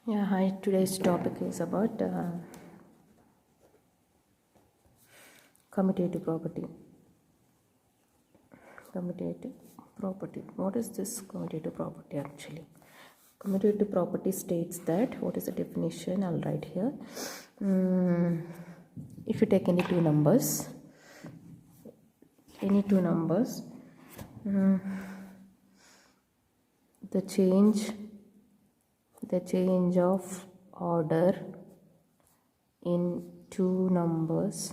Yeah, hi. Today's topic is about commutative property. Commutative property. What is this commutative property actually? Commutative property states that, what is the definition? I'll write here. If you take any two numbers, the change of order in two numbers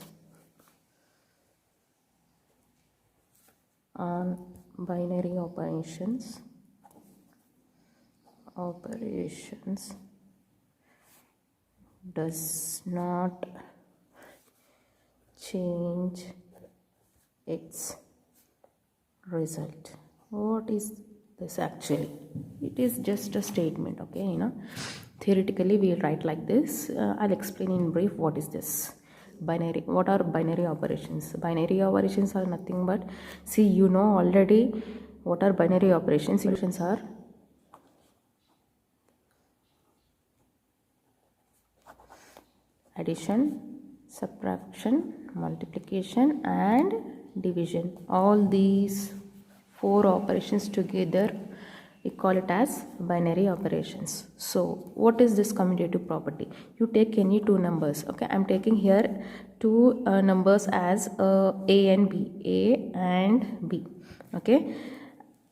on binary operations does not change its result. What is this actually? It is just a statement, okay? Theoretically we'll write like this. I'll explain in brief what is this. What are binary operations? Binary operations are nothing but, see, you know already what are binary operations. Operations are addition, subtraction, multiplication and division. All these four operations together, we call it as binary operations. So what is this commutative property? You take any two numbers, okay? I'm taking here two numbers as A and B, okay?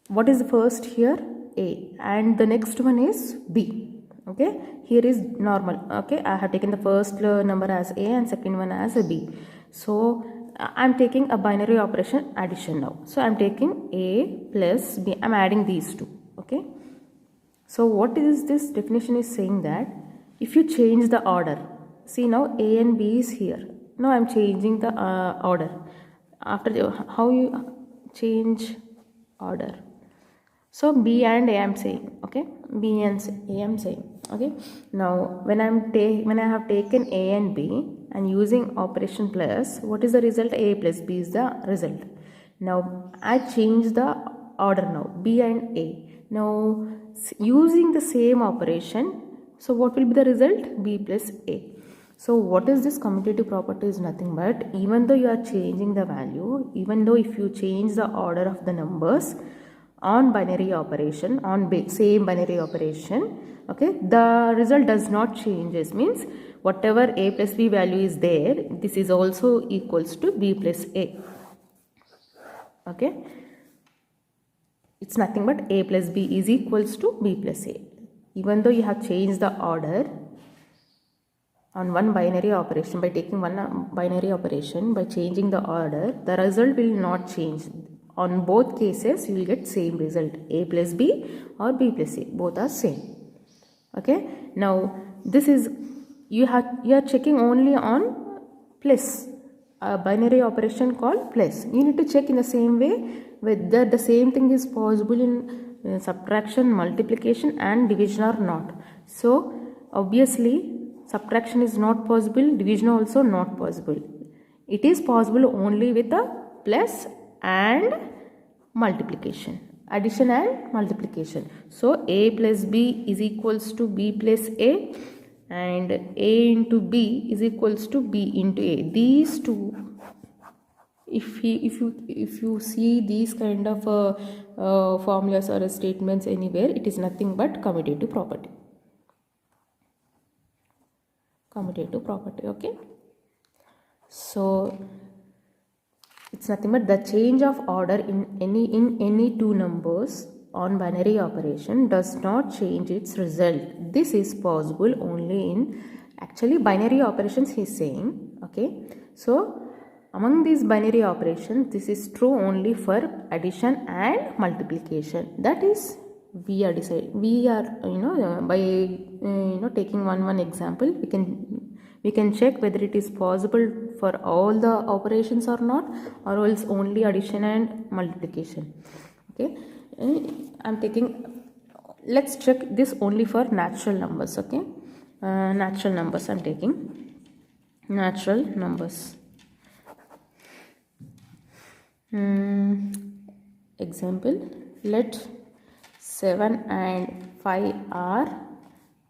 What is the first here? A, and the next one is B, okay? Here is normal, okay? I have taken the first number as A and second one as a B. So I'm taking a binary operation addition now. So I'm taking A plus B. I'm adding these two, okay? So what is this definition is saying that if you change the order, see now A and B is here. Now I'm changing the order. After how you change order? So B and A I'm saying, okay? B and A I'm saying, okay? Now when I have taken A and B and using operation plus, what is the result? A plus B is the result. Now I change the order now, B and A. Now using the same operation, so what will be the result? B plus A. So what is this commutative property is nothing but, even though you are changing the value, even though if you change the order of the numbers on binary operation, on same binary operation, okay, the result does not change. This means whatever A plus B value is there, this is also equals to B plus A, okay? It's nothing but A plus B is equals to B plus A. Even though you have changed the order on one binary operation, by taking one binary operation, by changing the order, the result will not change. On both cases, you will get same result, A plus B or B plus A, both are same, okay? Now, this is, you are checking only on plus, a binary operation called plus. You need to check in the same way whether the same thing is possible in subtraction, multiplication and division or not. So obviously subtraction is not possible, division also not possible. It is possible only with a plus and multiplication, addition and multiplication. So A plus B is equals to B plus A, and A into B is equals to B into A. These two, if you see these kind of formulas or statements anywhere, it is nothing but commutative property. Commutative property, okay? So it's nothing but the change of order in any two numbers on binary operation does not change its result. This is possible only in, actually, binary operations he is saying, okay? So among these binary operations, this is true only for addition and multiplication. That is, we are by taking one example, we can check whether it is possible for all the operations or not, or else only addition and multiplication, okay? I'm taking, let's check this only for natural numbers, okay? Natural numbers I'm taking, natural numbers. Example, let 7 and 5 are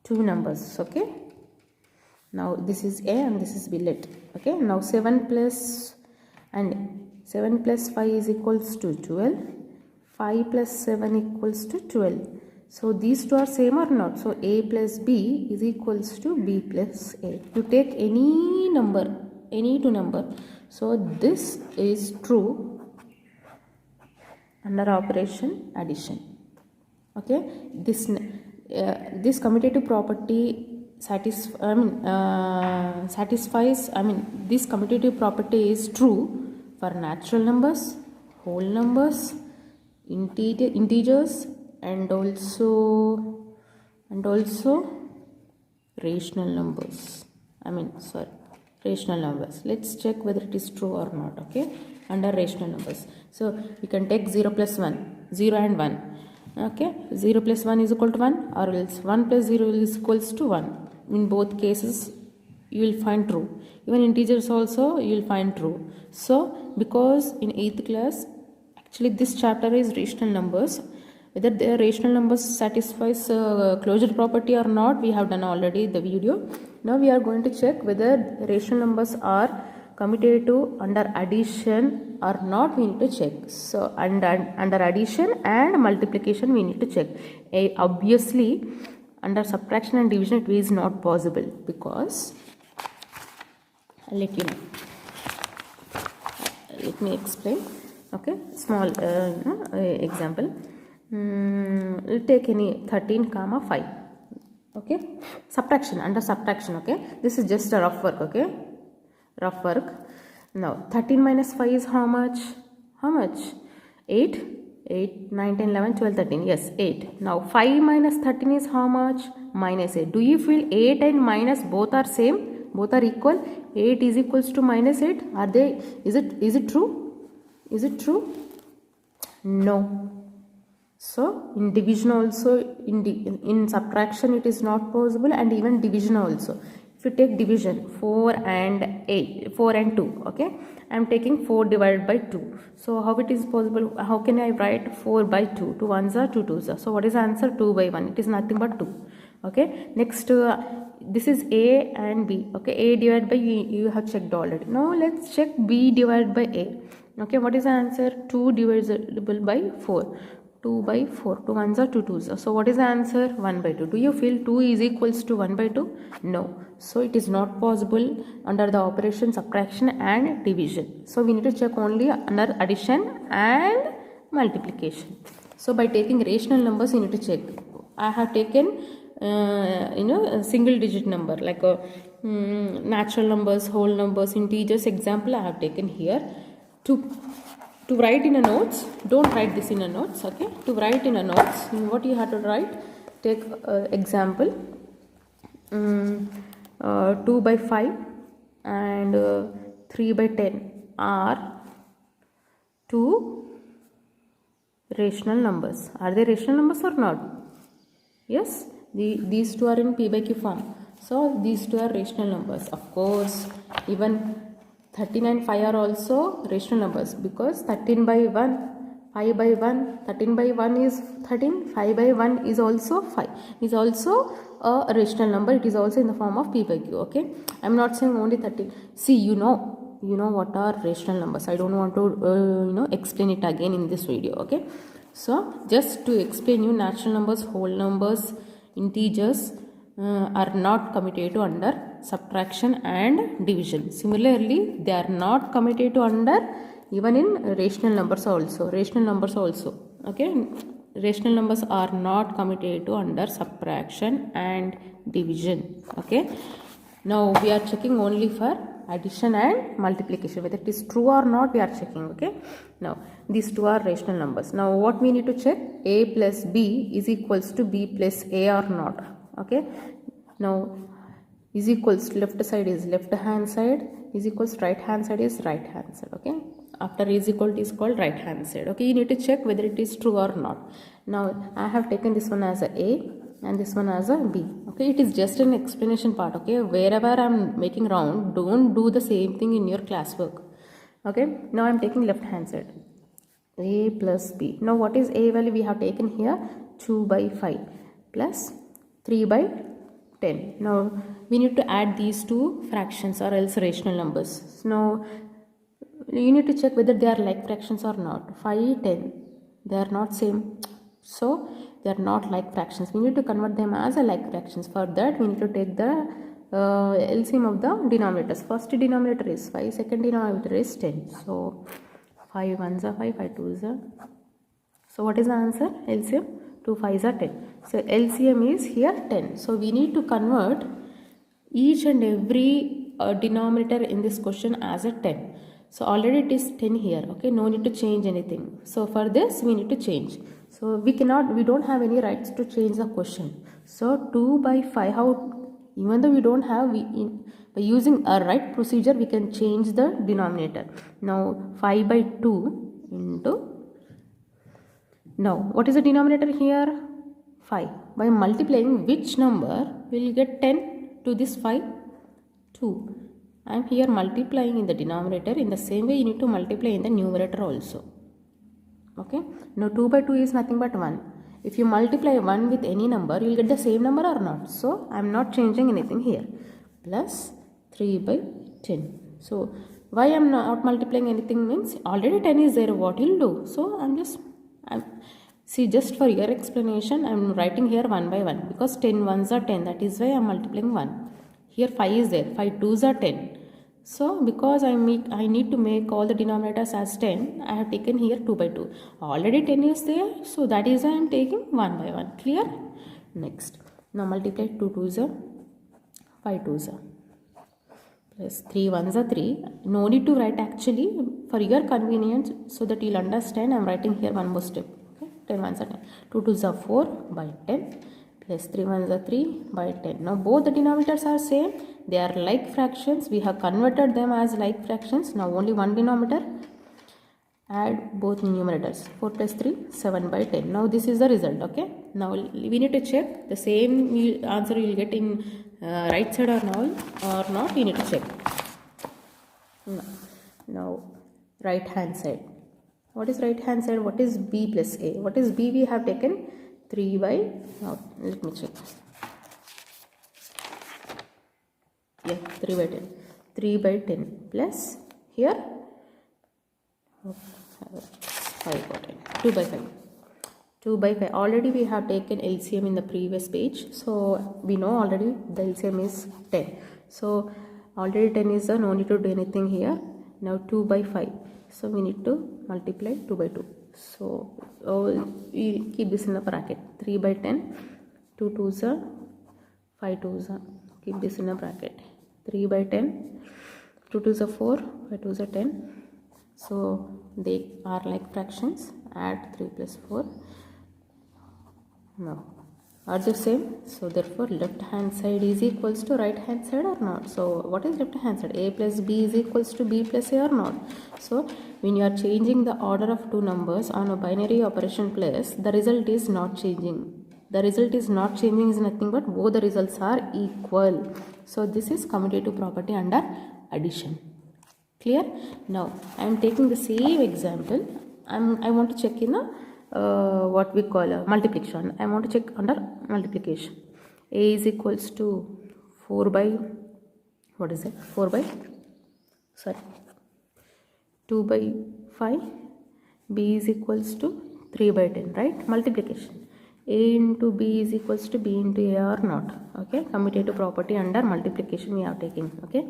two numbers. Okay, now this is A and this is B. Let, okay, now 7 plus 5 is equals to 12. 5 plus 7 equals to 12. So these two are same or not? So A plus B is equals to B plus A. You take any number, any two number. So this is true under operation addition. Okay, this commutative property satisfies. This commutative property is true for natural numbers, whole numbers, integers, and also rational numbers. Rational numbers. Let's check whether it is true or not. Okay, under rational numbers. So you can take 0 plus 1, 0 and 1. Okay, 0 plus 1 is equal to 1, or else 1 plus 0 is equals to 1. In both cases you will find true. Even integers also you will find true. So because in 8th class, actually this chapter is rational numbers. Whether the rational numbers satisfies closure property or not, we have done already the video. Now we are going to check whether rational numbers are commutative under addition or not. We need to check. So under addition and multiplication we need to check. Obviously under subtraction and division it is not possible, because I'll let you know. Let me explain. Okay, small example. We'll take any 13 comma 5. Okay, subtraction, under subtraction. Okay, this is just a rough work. Okay, rough work. Now 13 minus 5 is how much? 8, 9, 10, 11, 12, 13. Yes, 8. Now 5 minus 13 is how much? Minus 8. Do you feel 8 and minus both are same? Both are equal? 8 is equals to minus 8. Are they? Is it true? Is it true? No. So in division also, in subtraction it is not possible, and even division also. If you take division, 4 and 2, okay, I am taking 4 divided by 2. So how it is possible? How can I write 4 by 2? 2 ones are 2 twos are. So what is the answer? 2 by 1. It is nothing but 2. Okay, next this is A and B. Okay, A divided by you have checked already. Now let's check B divided by A. Okay, what is the answer? 2 divisible by 4. 2 by 4. 2 ones are 2 twos. So what is the answer? 1 by 2. Do you feel 2 is equals to 1 by 2? No. So it is not possible under the operation subtraction and division. So we need to check only under addition and multiplication. So by taking rational numbers, you need to check. I have taken a single digit number, like natural numbers, whole numbers, integers example I have taken here. To write in a notes, don't write this in a notes. Okay, to write in a notes, what you have to write, take example 2 by 5 and 3 by 10 are two rational numbers. Are they rational numbers or not? Yes, these two are in P by Q form. So these two are rational numbers. Of course, even 13 and 5 are also rational numbers, because 13 by 1, 5 by 1, 13 by 1 is 13, 5 by 1 is also 5, is also a rational number. It is also in the form of P by Q. Okay, I am not saying only 13. See, you know what are rational numbers. I don't want to explain it again in this video. Okay, so just to explain you, natural numbers, whole numbers, integers are not commutative under subtraction and division. Similarly, they are not commutative under even in rational numbers also. Okay, rational numbers are not commutative under subtraction and division. Okay, now we are checking only for addition and multiplication, whether it is true or not we are checking. Okay, now these two are rational numbers. Now what we need to check? A plus B is equals to B plus A or not. Okay, now is equals, left side is left hand side, is equals right hand side is right hand side. Okay, after is equal to is called right hand side. Okay, you need to check whether it is true or not. Now I have taken this one as a A and this one as a B. Okay, it is just an explanation part. Okay, wherever I am making round, don't do the same thing in your classwork. Okay, now I am taking left hand side, A plus B. Now what is A value? We have taken here 2 by 5 plus 3 by 10. Now we need to add these two fractions or else rational numbers. Now you need to check whether they are like fractions or not. 5, 10, they are not same. So they are not like fractions. We need to convert them as a like fractions. For that we need to take the LCM of the denominators. First denominator is 5, second denominator is 10. So 5 1s are 5, 5 2s are. So what is the answer? LCM 2 5s are 10. So LCM is here 10. So we need to convert each and every denominator in this question as a 10. So already it is 10 here, okay, no need to change anything. So for this we need to change. So we don't have any rights to change the question. So 2 by 5, how, even though we don't have, by using a right procedure we can change the denominator. Now 5 by 2 into, now what is the denominator here? 5. By multiplying which number will get 10 to this 5? 2. I am here multiplying in the denominator. In the same way you need to multiply in the numerator also. Okay. Now 2 by 2 is nothing but 1. If you multiply 1 with any number, you will get the same number or not. So I am not changing anything here. Plus 3 by 10. So why I am not multiplying anything means already 10 is there. What you will do? So see, just for your explanation, I am writing here 1 by 1 because 10 ones are 10. That is why I am multiplying 1. Here 5 is there. 5 2s are 10. So because I need to make all the denominators as 10, I have taken here 2 by 2. Already 10 is there. So that is why I am taking 1 by 1. Clear? Next. Now multiply 2 2s are 5 2s are. Plus 3 1s are 3. No need to write actually. For your convenience, so that you will understand, I am writing here one more step. 10 1s are 10. 2 2s are 4 by 10 plus 3 1s are 3 by 10. Now both the denominators are same. They are like fractions. We have converted them as like fractions. Now only one denominator. Add both numerators. 4 plus 3 7 by 10. Now this is the result. Okay. Now we need to check the same answer you will get in right side or not. You need to check. Now right hand side. What is right hand side? What is b plus a? What is b? We have taken 3 by, now let me check. Yeah, 3 by 10. 3 by 10 plus here 5 by 10. 2 by 5. 2 by 5. Already we have taken LCM in the previous page. So we know already the LCM is 10. So already 10 is there. No need to do anything here. Now 2 by 5. So we need to multiply 2 by 2. So we keep this in the bracket. 3 by 10. 2 2s are 5 2s are. Keep this in a bracket. 3 by 10. 2 2s are 4. 5 2s are 10. So they are like fractions. Add 3 plus 4. No. Are they same? So therefore left hand side is equals to right hand side or not? So what is left hand side? A plus b is equals to b plus a or not? So when you are changing the order of two numbers on a binary operation plus, the result is not changing. The result is not changing is nothing but both the results are equal. So this is commutative property under addition. Clear? Now I am taking the same example. I want to check in a what we call a multiplication. I want to check under multiplication. A is equals to 4 by, what is it? 4 by, sorry, 2 by 5. B is equals to 3 by 10, right? Multiplication. A into B is equals to B into A or not. Okay, commutative property under multiplication we are taking. Okay,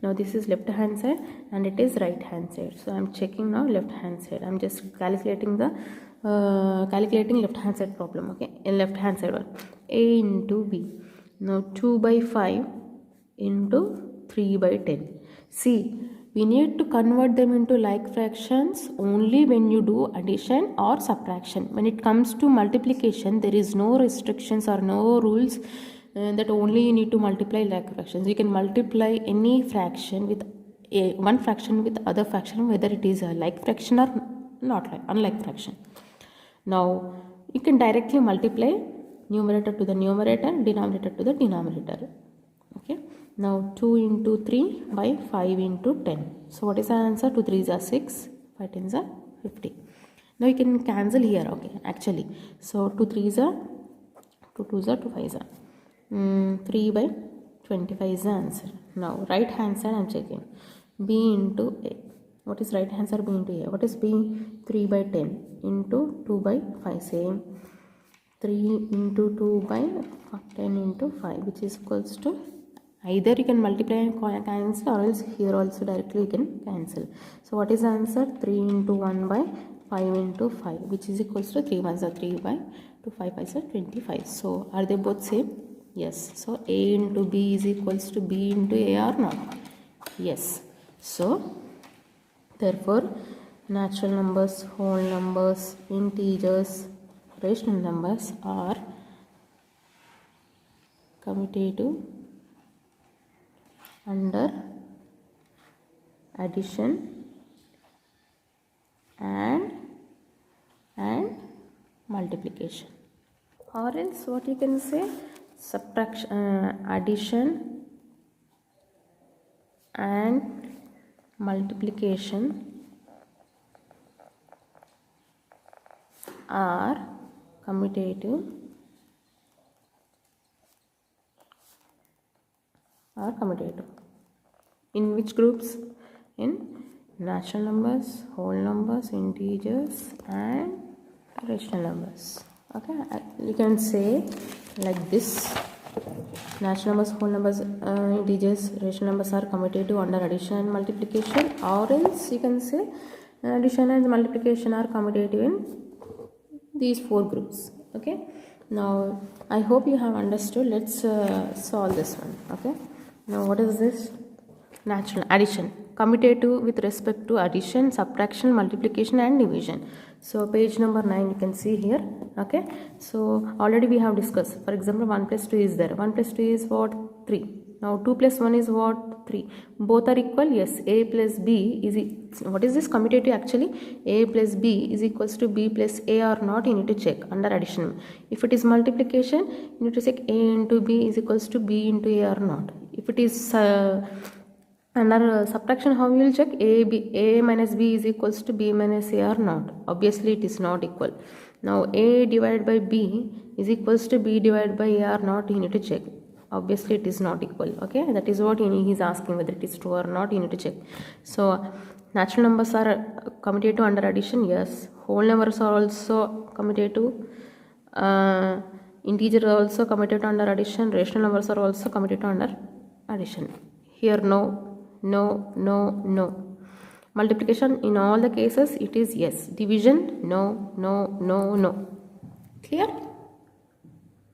now this is left hand side and it is right hand side. So I am checking now left hand side. I am just calculating the calculating left hand side problem. Okay, in left hand side one, A into B. Now 2 by 5 into 3 by 10. See, we need to convert them into like fractions only when you do addition or subtraction. When it comes to multiplication, there is no restrictions or no rules that only you need to multiply like fractions. You can multiply any fraction with one fraction with other fraction, whether it is a like fraction or not like unlike fraction. Now you can directly multiply numerator to the numerator, denominator to the denominator. Okay. Now 2 into 3 by 5 into 10. So what is the answer? 2 3s are 6, 5 10s are 50. Now you can cancel here. Okay, actually. So 2 3s are 2 2s are 2 5s are. 3 by 25 is the answer. Now right hand side I am checking. B into A. What is right hand side? B into A. What is B? 3 by 10 into 2 by 5. Same. 3 into 2 by 10 into 5, which is equals to, either you can multiply and cancel, or else here also directly you can cancel. So what is the answer? 3 into 1 by 5 into 5, which is equals to 3 ones are 3 by 2 5 5 are 25. So are they both same? Yes. So A into B is equals to B into A or not? Yes. So therefore natural numbers, whole numbers, integers, rational numbers are commutative under addition and multiplication. Or else what you can say, subtraction, addition and multiplication are commutative in which groups? In natural numbers, whole numbers, integers and rational numbers. Okay, you can say like this: natural numbers, whole numbers, integers, rational numbers are commutative under addition and multiplication. Or else you can say addition and multiplication are commutative in these four groups. Okay, now I hope you have understood. Let's solve this one. Okay, now what is this? Natural addition, commutative with respect to addition, subtraction, multiplication and division. So page number 9 you can see here. Okay, so already we have discussed. For example, 1 plus 2 is there. 1 plus 2 is what? 3. Now 2 plus 1 is what? 3. Both are equal. Yes. A plus B is, what is this commutative actually? A plus B is equals to B plus A or not, you need to check under addition. If it is multiplication, you need to check A into B is equals to B into A or not. If it is under subtraction, how you will check? A minus B is equals to B minus A or not? Obviously it is not equal. Now A divided by B is equals to B divided by A or not, you need to check. Obviously it is not equal. Okay, that is what he is asking, whether it is true or not, you need to check. So natural numbers are commutative under addition. Yes. Whole numbers are also commutative. Integers are also commutative under addition. Rational numbers are also commutative under addition. Here no. Multiplication in all the cases it is yes. Division no. Clear?